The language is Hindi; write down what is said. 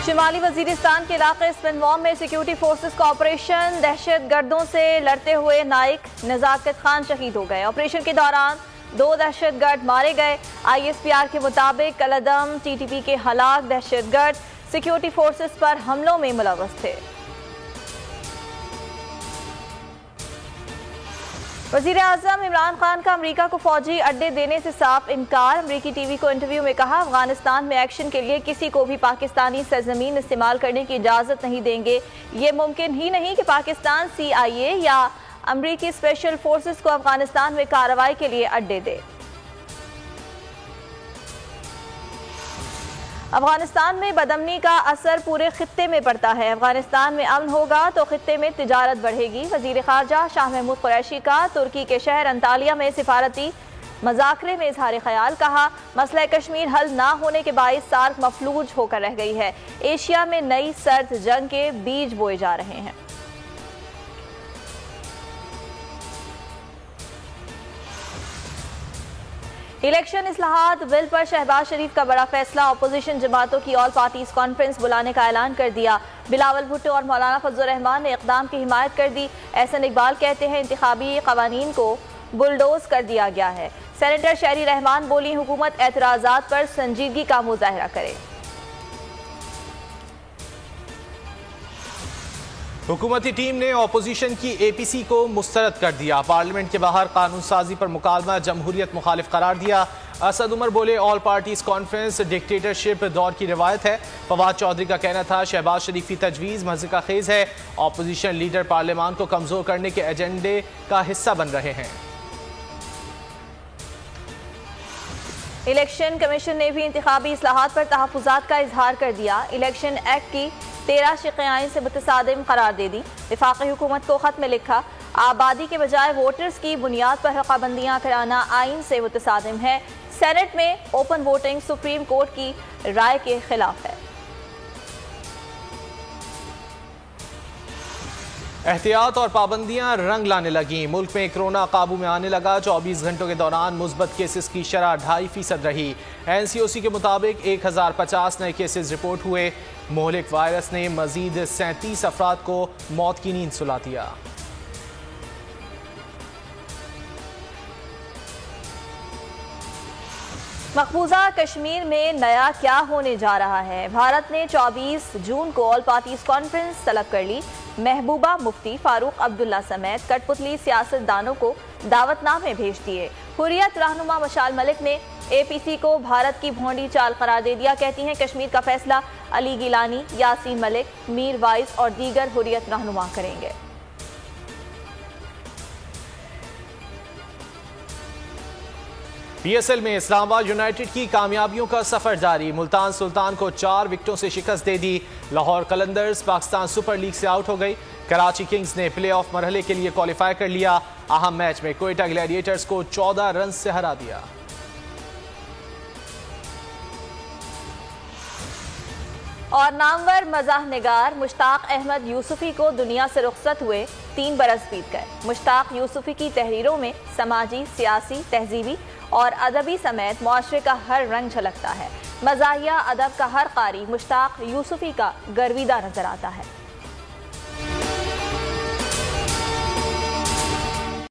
शिमाली वजीरिस्तान के इलाके स्पिनवॉम में सिक्योरिटी फोर्सेस का ऑपरेशन, दहशत गर्दों से लड़ते हुए नाइक नजाकत खान शहीद हो गए। ऑपरेशन के दौरान 2 दहशत गर्द मारे गए। ISPR के मुताबिक कलदम TTP के हलाक दहशत गर्द सिक्योरिटी फोर्सेस पर हमलों में मुलव्वस थे। वज़ीर आज़म इमरान खान का अमरीका को फौजी अड्डे देने से साफ इनकार। अमरीकी टीवी को इंटरव्यू में कहा, अफगानिस्तान में एक्शन के लिए किसी को भी पाकिस्तानी सरजमीन इस्तेमाल करने की इजाज़त नहीं देंगे। ये मुमकिन ही नहीं कि पाकिस्तान CIA या अमरीकी स्पेशल फोर्सेस को अफगानिस्तान में कार्रवाई के लिए अड्डे दे। अफगानिस्तान में बदअमनी का असर पूरे खित्ते में पड़ता है। अफगानिस्तान में अमन होगा तो खित्ते में तिजारत बढ़ेगी। वजीर खारजा शाह महमूद कुरैशी का तुर्की के शहर अंतालिया में सिफारती मज़ाकरे में इजहार ख्याल। कहा, मसला कश्मीर हल ना होने के बाइस सार्क मफलूज होकर रह गई है। एशिया में नई सर्द जंग के बीज बोए जा रहे हैं। इलेक्शन इस्लाहात बिल पर शहबाज शरीफ का बड़ा फैसला। अपोजिशन जमातों की ऑल पार्टीज कॉन्फ्रेंस बुलाने का ऐलान कर दिया। बिलावल भुट्टो और मौलाना फजल रहमान ने इक़दाम की हिमायत कर दी। एहसन इकबाल कहते हैं, इंतखाबी कवानीन को बुलडोज कर दिया गया है। सेनेटर शहरी रहमान बोली, हुकूमत एतराज़ात पर संजीदगी का मुजाहरा करे। हुकूमती टीम ने अपोजिशन की APC को मुस्तरद कर दिया। पार्लियामेंट के बाहर कानून साजी पर मुकालमा जमहूरियत मुखालिफ करार दिया। असद उमर बोले, ऑल पार्टीज कॉन्फ्रेंस डिक्टेटरशिप दौर की रिवायत है। फवाद चौधरी का कहना था, शहबाज शरीफ की तजवीज़ मज़े का खेज है। अपोजिशन लीडर पार्लियामान को कमज़ोर करने के एजेंडे का हिस्सा बन रहे हैं। इलेक्शन कमीशन ने भी इंतखाबी इस्लाहात पर तहफ़्फ़ुज़ात का इजहार कर दिया। इलेक्शन एक्ट की 13 शिक़े आइन से मुतसादिम करार दे दी। वफाकी हुकूमत को खत में लिखा, आबादी के बजाय वोटर्स की बुनियाद पर हक़ाबंदियाँ कराना आइन से मुतसादिम है। सेनेट में ओपन वोटिंग सुप्रीम कोर्ट की राय के खिलाफ है। एहतियात और पाबंदियां रंग लाने लगी। मुल्क में कोरोना काबू में आने लगा। 24 घंटों के दौरान मुस्बत केसेस की शरह 2.5% रही। NCOC के मुताबिक 1050 नए केसेस रिपोर्ट हुए। मोहलिक वायरस ने मजीद 37 अफराद को मौत की नींद सुला दिया। मकबूजा कश्मीर में नया क्या होने जा रहा है? भारत ने 24 जून को ऑल पार्टीज कॉन्फ्रेंस तलब कर ली। महबूबा मुफ्ती, फारूक अब्दुल्ला समेत कठपुतली सियासतदानों को दावतनामे भेज दिए। हुर्रियत रहनुमा मशाल मलिक ने APC को भारत की भोंडी चाल करार दे दिया। कहती हैं, कश्मीर का फैसला अली गिलानी, यासीन मलिक, मीर वाइस और दीगर हुर्रियत रहनुमा करेंगे। PSL में इस्लामाबाद यूनाइटेड की कामयाबियों का सफर जारी। मुल्तान सुल्तान को 4 विकेटों से शिकस्त दे दी। लाहौर कलंदर्स पाकिस्तान सुपर लीग से आउट हो गई। कराची किंग्स ने प्लेऑफ मरहले के लिए क्वालिफाई कर लिया। अहम मैच में क्वेटा ग्लैडिएटर्स को 14 रन से हरा दिया। और नामवर मज़ाह निगार मुश्ताक अहमद यूसुफी को दुनिया से रुखसत हुए 3 बरस बीत गए। मुश्ताक यूसुफी की तहरीरों में समाजी, सियासी, तहजीबी और अदबी समेत मुआशरे का हर रंग झलकता है। मज़ाहिया अदब का हर कारी मुश्ताक यूसुफी का गर्विदा नजर आता है।